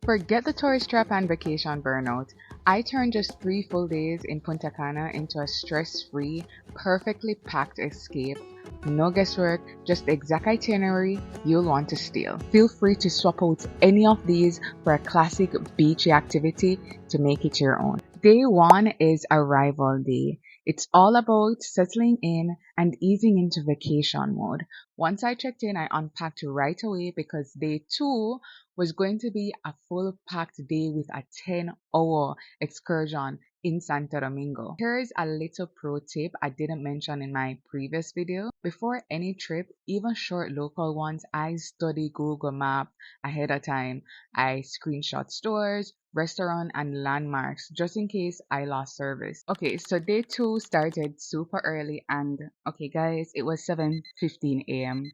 Forget the tourist trap and vacation burnout. I turned just 3 full days in Punta Cana into a stress-free, perfectly packed escape. No guesswork, just the exact itinerary you'll want to steal. Feel free to swap out any of these for a classic beachy activity to make it your own. Day 1 is arrival day. It's all about settling in and easing into vacation mode. Once I checked in, I unpacked right away because day 2 was going to be a full packed day with a 10-hour excursion in Santo Domingo. Here's a little pro tip I didn't mention in my previous video. Before any trip, even short local ones, I study Google Maps ahead of time. I screenshot stores, restaurant and landmarks just in case I lost service. Okay, so day 2 started super early and okay guys, it was 7:15 a.m.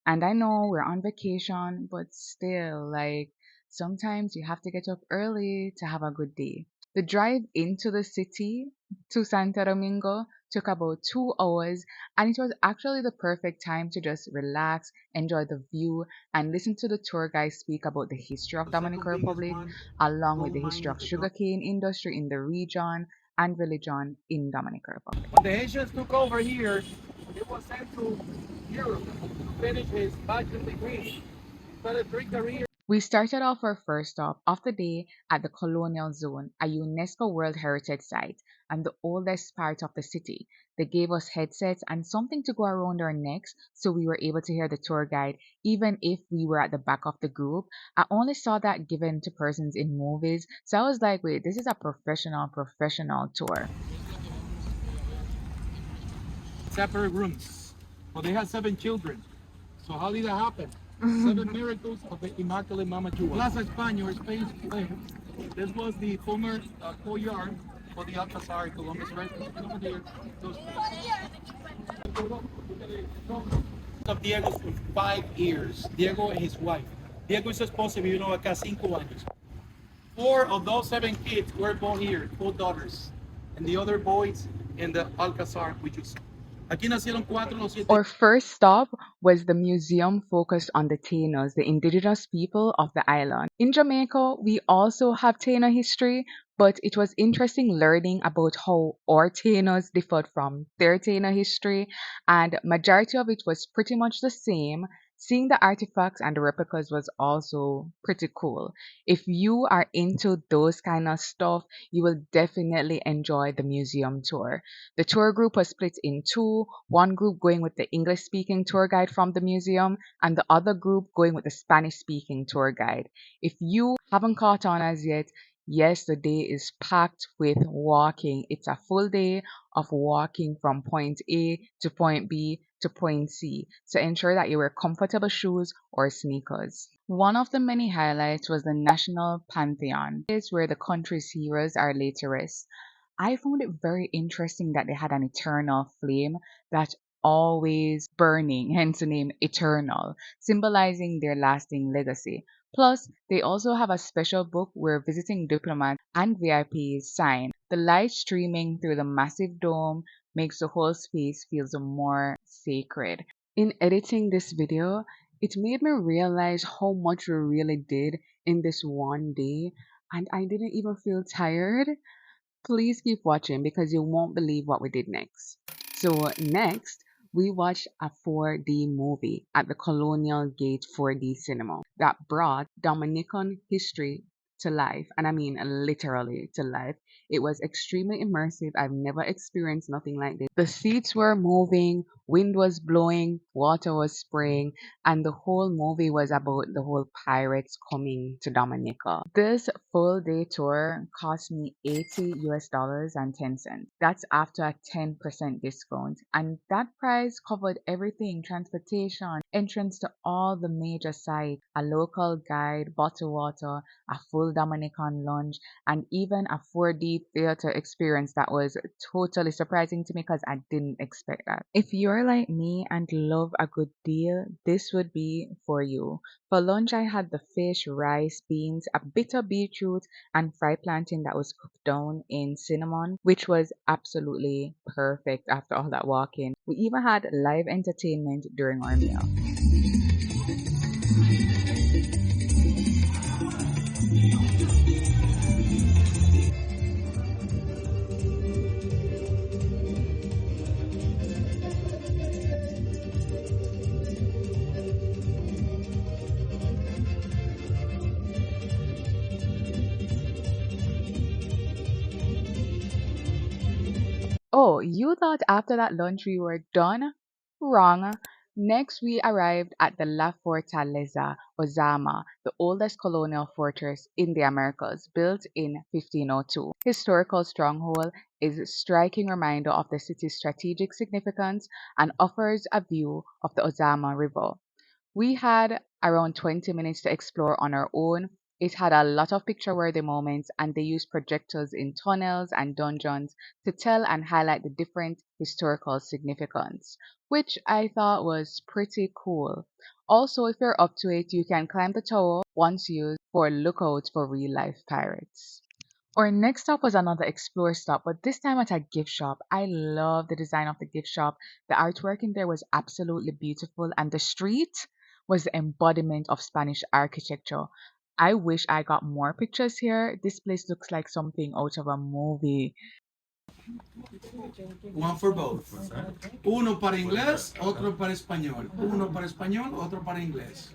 and I know we're on vacation, but still, like, sometimes you have to get up early to have a good day. The drive into the city to Santo Domingo took about 2 hours, and it was actually the perfect time to just relax, enjoy the view, and listen to the tour guide speak about the history of Dominican Republic, along with the history of sugarcane industry in the region and religion in Dominican Republic. When the Haitians took over here, it was sent to Europe to finish his bachelor's degree. Started 3 careers. We started off our first stop of the day at the Colonial Zone, a UNESCO World Heritage Site and the oldest part of the city. They gave us headsets and something to go around our necks so we were able to hear the tour guide even if we were at the back of the group. I only saw that given to persons in movies, so I was like, wait, this is a professional tour. Separate rooms. Well, they had 7 children. So how did that happen? 7 miracles of the Immaculate Mama Jewel. Plaza España or Space Playa. This was the former courtyard for the Altagracia Columbus residence. Over there, those of Diego's for 5 years. Diego and his wife. Diego y su esposa vivieron acá 5 años. 4 of those 7 kids were born here, 4 daughters. And the other boys in the Alcazar, which is aquí nacieron 4 los 7. Our first stop was the museum focused on the Tainos, the indigenous people of the island. In Jamaica, we also have Taino history, but it was interesting learning about how our Tainos differed from their Taino history, and majority of it was pretty much the same. Seeing the artifacts and the replicas was also pretty cool. If you are into those kind of stuff, you will definitely enjoy the museum tour. The tour group was split in 2, one group going with the English-speaking tour guide from the museum and the other group going with the Spanish-speaking tour guide. If you haven't caught on as yet, yes, the day is packed with walking. It's a full day of walking from point A to point B to point C, so ensure that you wear comfortable shoes or sneakers. One of the many highlights was the National Pantheon, is where the country's heroes are laid to rest. I found it very interesting that they had an eternal flame that always burning, hence the name Eternal, symbolizing their lasting legacy. Plus, they also have a special book where visiting diplomats and VIPs sign. The light streaming through the massive dome makes the whole space feel more sacred. In editing this video, it made me realize how much we really did in this one day, and I didn't even feel tired. Please keep watching because you won't believe what we did next. So next, we watched a 4D movie at the Colonial Gate 4D cinema that brought Dominican history to life, and I mean literally to life. It was extremely immersive. I've never experienced nothing like this. The seats were moving, wind was blowing, water was spraying, and the whole movie was about the whole pirates coming to Dominica. This full day tour cost me $80.10. That's after a 10% discount, and that price covered everything: transportation, entrance to all the major sites, a local guide, bottled water, a full Dominican lunch, and even a 4D theater experience that was totally surprising to me because I didn't expect that. If you're like me and love a good deal, this would be for you. For lunch, I had the fish, rice, beans, a bit of beetroot, and fried plantain that was cooked down in cinnamon, which was absolutely perfect after all that walking. We even had live entertainment during our meal. Oh, you thought after that lunch we were done? Wrong. Next, we arrived at the La Fortaleza Ozama, the oldest colonial fortress in the Americas, built in 1502. Historical stronghold is a striking reminder of the city's strategic significance and offers a view of the Ozama River. We had around 20 minutes to explore on our own. It had a lot of picture worthy moments, and they used projectors in tunnels and dungeons to tell and highlight the different historical significance, which I thought was pretty cool. Also, if you're up to it, you can climb the tower once used for lookouts for real life pirates. Our next stop was another explore stop, but this time at a gift shop. I love the design of the gift shop. The artwork in there was absolutely beautiful, and the street was the embodiment of Spanish architecture. I wish I got more pictures here. This place looks like something out of a movie. One for both. Uno para inglés, otro para español. Uno para español, otro para inglés.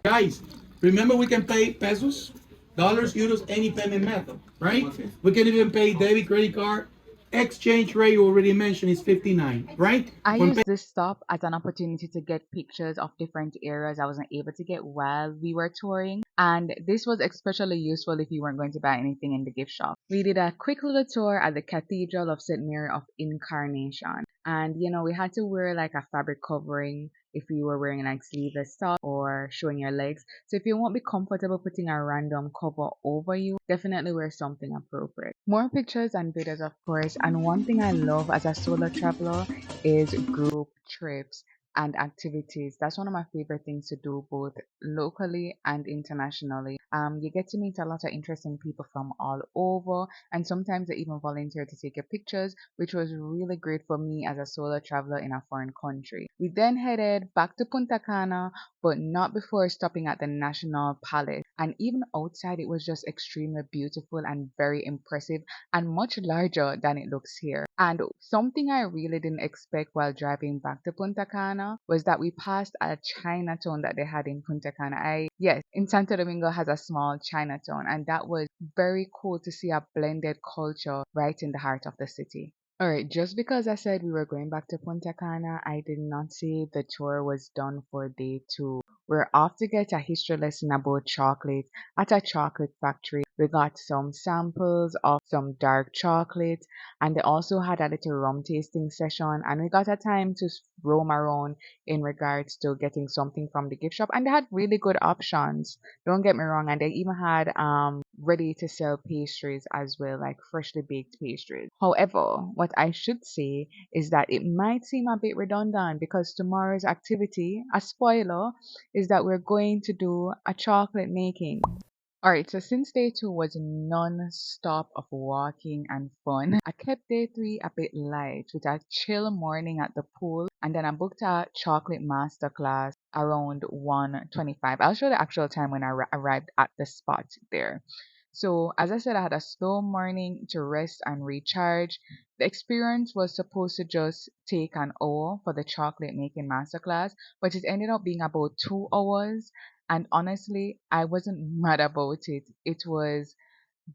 Guys, remember we can pay pesos, dollars, euros, any payment method, right? We can even pay debit, credit card. Exchange rate you already mentioned is 59, right? I When used this stop as an opportunity to get pictures of different areas I wasn't able to get while we were touring. And this was especially useful if you weren't going to buy anything in the gift shop. We did a quick little tour at the Cathedral of St. Mary of Incarnation. And we had to wear like a fabric covering if you were wearing like sleeveless top or showing your legs. So if you won't be comfortable putting a random cover over you, definitely wear something appropriate. More pictures and videos, of course. And one thing I love as a solo traveler is group trips and activities. That's one of my favorite things to do both locally and internationally. You get to meet a lot of interesting people from all over, and sometimes they even volunteer to take your pictures, which was really great for me as a solo traveler in a foreign country. We then headed back to Punta Cana, but not before stopping at the National Palace. And even outside, it was just extremely beautiful and very impressive and much larger than it looks here. And something I really didn't expect while driving back to Punta Cana was that we passed a Chinatown that they had in Punta Cana. Yes, in Santo Domingo has a small Chinatown, and that was very cool to see a blended culture right in the heart of the city. Alright, just because I said we were going back to Punta Cana, I did not say the tour was done for day two. We're off to get a history lesson about chocolate at a chocolate factory. We got some samples of some dark chocolate, and they also had a little rum tasting session, and we got a time to roam around in regards to getting something from the gift shop, and they had really good options. Don't get me wrong, and they even had ready to sell pastries as well, like freshly baked pastries. However, what I should say is that it might seem a bit redundant because tomorrow's activity, a spoiler, is that we're going to do a chocolate making. Alright, so since day two was non-stop of walking and fun, I kept day three a bit light with a chill morning at the pool, and then I booked a chocolate masterclass around 1:25. I'll show the actual time when I arrived at the spot there. So, as I said, I had a slow morning to rest and recharge. The experience was supposed to just take an hour for the chocolate making masterclass, but it ended up being about 2 hours. And honestly, I wasn't mad about it. It was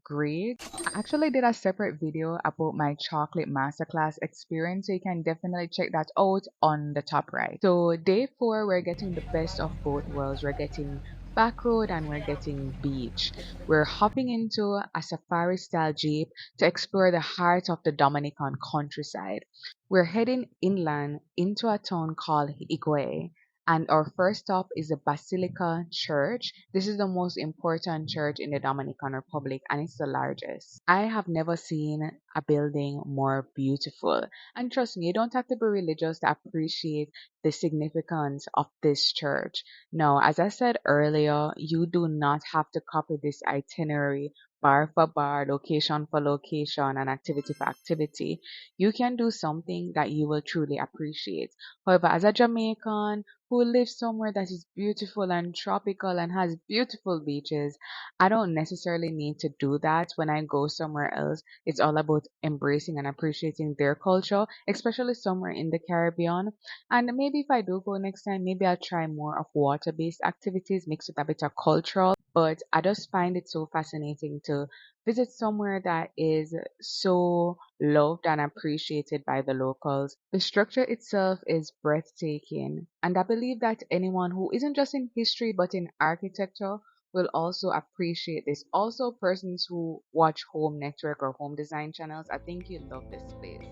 great. I actually did a separate video about my chocolate masterclass experience, so you can definitely check that out on the top right. So day four, we're getting the best of both worlds. We're getting back road and we're getting beach. We're hopping into a safari style jeep to explore the heart of the Dominican countryside. We're heading inland into a town called Higüey, and our first stop is the Basilica Church. This is the most important church in the Dominican Republic, and it's the largest. I have never seen a building more beautiful. And trust me, you don't have to be religious to appreciate the significance of this church. No, as I said earlier, you do not have to copy this itinerary bar for bar, location for location, and activity for activity. You can do something that you will truly appreciate. However, as a Jamaican, who lives somewhere that is beautiful and tropical and has beautiful beaches. I don't necessarily need to do that when I go somewhere else. It's all about embracing and appreciating their culture, especially somewhere in the Caribbean. And maybe if I do go next time, maybe I'll try more of water-based activities, mix with a bit of cultural. But I just find it so fascinating to visit somewhere that is so loved and appreciated by the locals. The structure itself is breathtaking, and I believe that anyone who isn't just in history but in architecture will also appreciate this. Also, persons who watch home network or home design channels, I think you'll love this place.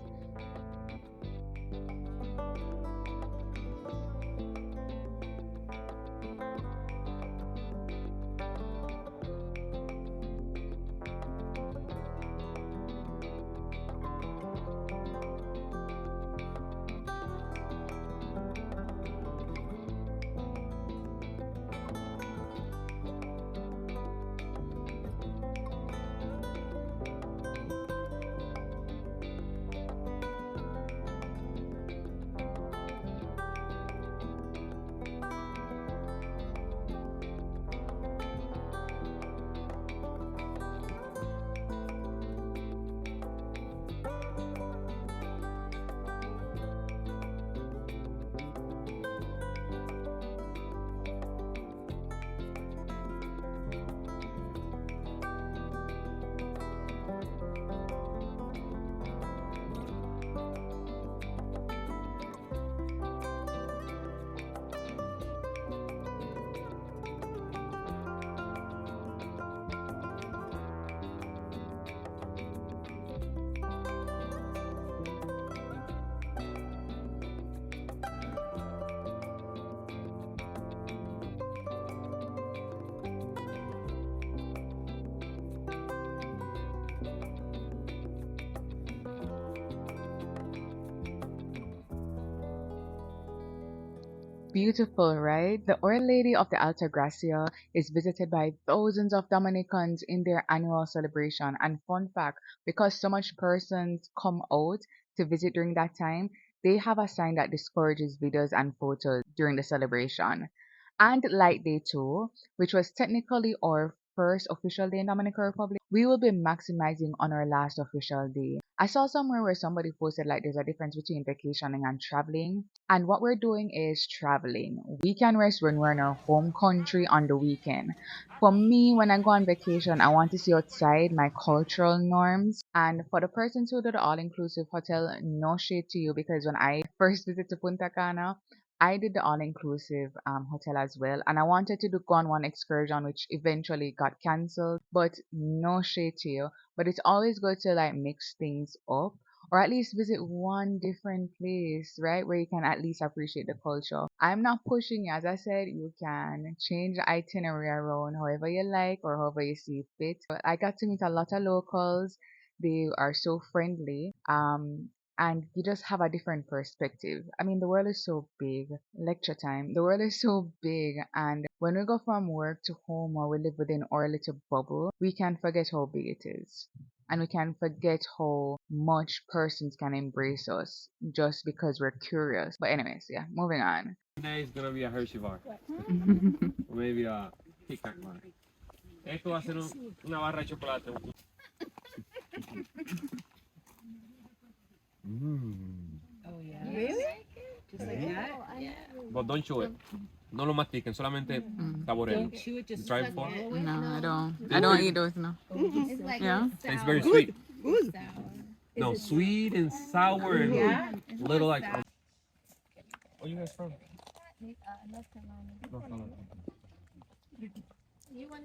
Beautiful, right? The Our Lady of the Altagracia is visited by thousands of Dominicans in their annual celebration. And fun fact, because so much persons come out to visit during that time, they have a sign that discourages videos and photos during the celebration. And Light Day 2, which was technically our first official day in Dominican Republic, we will be maximizing on our last official day. I saw somewhere where somebody posted like there's a difference between vacationing and traveling. And what we're doing is traveling. We can rest when we're in our home country on the weekend. For me, when I go on vacation, I want to see outside my cultural norms. And for the persons who do the all-inclusive hotel, no shade to you because when I first visited to Punta Cana, I did the all-inclusive hotel as well, and I wanted to go on one excursion which eventually got cancelled. But no shade to you, but it's always good to like mix things up or at least visit one different place, right? Where you can at least appreciate the culture. I'm not pushing you. As I said, you can change the itinerary around however you like or however you see fit. But I got to meet a lot of locals. They are so friendly. And you just have a different perspective. I mean, the world is so big. Lecture time. The world is so big, and when we go from work to home or we live within our little bubble, we can forget how big it is. And we can forget how much persons can embrace us just because we're curious. But anyways, yeah, moving on. Today is gonna be a Hershey bar, or maybe a Kit Kat bar. Esto va a ser una barra de chocolate. Oh yeah. Really? Just like that? Yeah. But don't chew it. No lo mastiquen, solamente saboreen. Don't chew it, just Try it suck before? it. No, I don't. I don't eat those, no. It's like Yeah? Tastes very sweet. sour. No, sweet and sour and Yeah. little like. Where you guys from? North Carolina. North Carolina. You want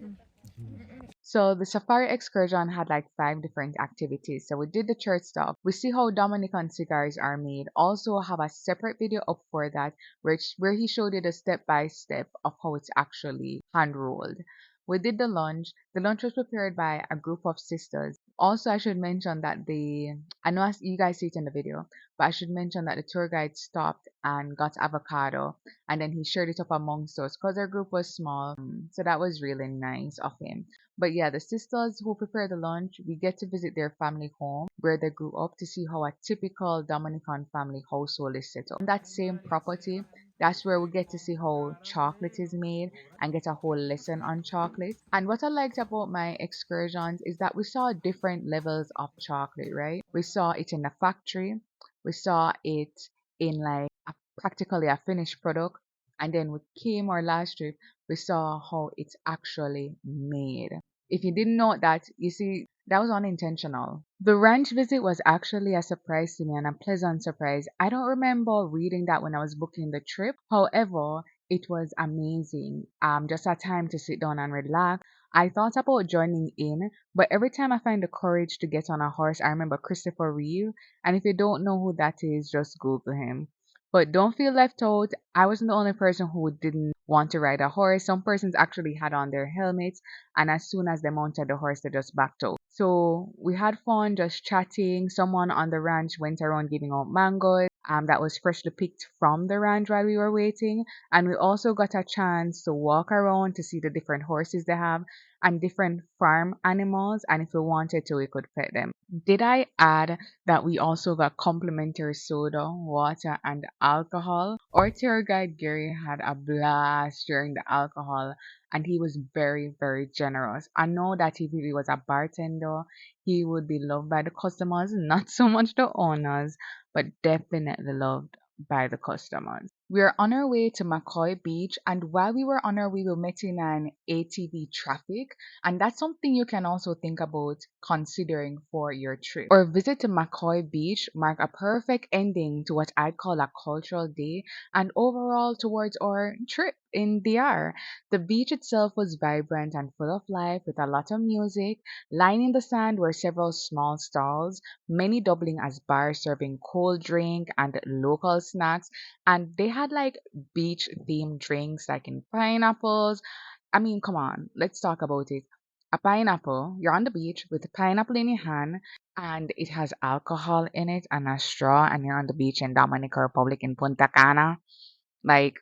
So the safari excursion had like 5 different activities. So we did the church stuff. We see how Dominican cigars are made. Also have a separate video up for that, where he showed you the step by step of how it's actually hand rolled. We did the lunch. The lunch was prepared by a group of sisters. Also, I should mention that I know you guys see it in the video, but I should mention that the tour guide stopped and got avocado and then he shared it up amongst us because our group was small. So that was really nice of him. But yeah, the sisters who prepare the lunch, we get to visit their family home where they grew up to see how a typical Dominican family household is set up. On that same property, That's where we get to see how chocolate is made and get a whole lesson on chocolate. And what I liked about my excursions is that we saw different levels of chocolate, right? We saw it in the factory, we saw it in like practically a finished product, and then we came our last trip, we saw how it's actually made. If you didn't know that, you see, that was unintentional. The ranch visit was actually a surprise to me and a pleasant surprise. I don't remember reading that when I was booking the trip. However, it was amazing. Just a time to sit down and relax. I thought about joining in, but every time I find the courage to get on a horse, I remember Christopher Reeve. And if you don't know who that is, just Google him. But don't feel left out. I wasn't the only person who didn't want to ride a horse. Some persons actually had on their helmets, and as soon as they mounted the horse, they just backed out. So we had fun just chatting. Someone on the ranch went around giving out mangoes that was freshly picked from the ranch while we were waiting. And we also got a chance to walk around to see the different horses they have and different farm animals. And if we wanted to, we could pet them. Did I add that we also got complimentary soda, water, and alcohol? Our tour guide Gary had a blast during the alcohol and he was very, very generous. I know that if he was a bartender, he would be loved by the customers, not so much the owners, but definitely loved by the customers. We are on our way to Macao Beach, and while we were on our way, we met in an ATV traffic, and that's something you can also think about considering for your trip. Our visit to Macao Beach marked a perfect ending to what I'd call a cultural day and overall towards our trip in DR. The beach itself was vibrant and full of life with a lot of music. Lining the sand were several small stalls, many doubling as bars serving cold drink and local snacks. And they had like beach themed drinks like in pineapples. I mean, come on, let's talk about it. A pineapple, you're on the beach with a pineapple in your hand, and it has alcohol in it and a straw, and you're on the beach in Dominican Republic in Punta Cana. Like,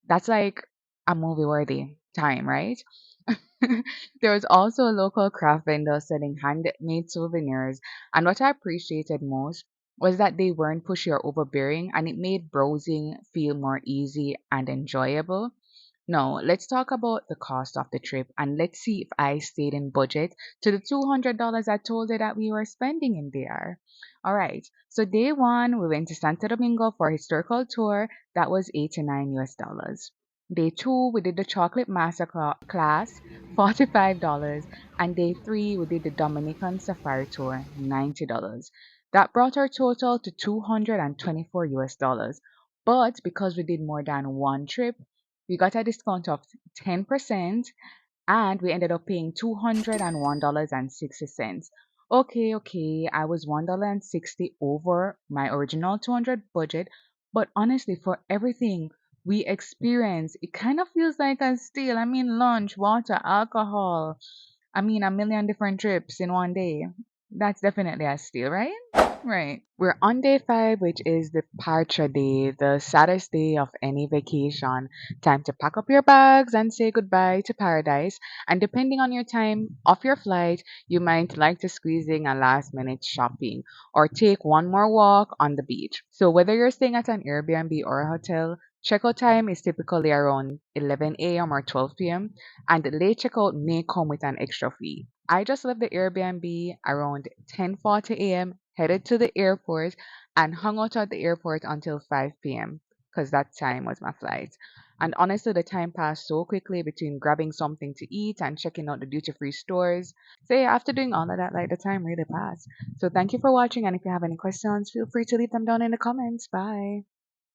that's like a movie worthy time, right? There was also a local craft vendor selling handmade souvenirs, and what I appreciated most was that they weren't pushy or overbearing, and it made browsing feel more easy and enjoyable. Now, let's talk about the cost of the trip and let's see if I stayed in budget to the $200 I told you that we were spending in there. All right, so day one, we went to Santo Domingo for a historical tour. That was 89 US dollars. Day two, we did the chocolate master class, $45. And day three, we did the Dominican safari tour, $90. That brought our total to 224 US dollars. But because we did more than one trip, we got a discount of 10% and we ended up paying $201.60. Okay, I was $1.60 over my original 200 budget, but honestly, for everything we experienced, it kind of feels like a steal. I mean, lunch, water, alcohol. I mean, a million different trips in one day. That's definitely a steal, right? Right. We're on day five, which is the departure day, the saddest day of any vacation. Time to pack up your bags and say goodbye to paradise. And depending on your time of your flight, you might like to squeeze in a last minute shopping or take one more walk on the beach. So whether you're staying at an Airbnb or a hotel, checkout time is typically around 11 a.m. or 12 p.m. and the late checkout may come with an extra fee. I just left the Airbnb around 10:40 a.m., headed to the airport, and hung out at the airport until 5 p.m. because that time was my flight. And honestly, the time passed so quickly between grabbing something to eat and checking out the duty free stores. So, yeah, after doing all of that, like the time really passed. So, thank you for watching. And if you have any questions, feel free to leave them down in the comments. Bye.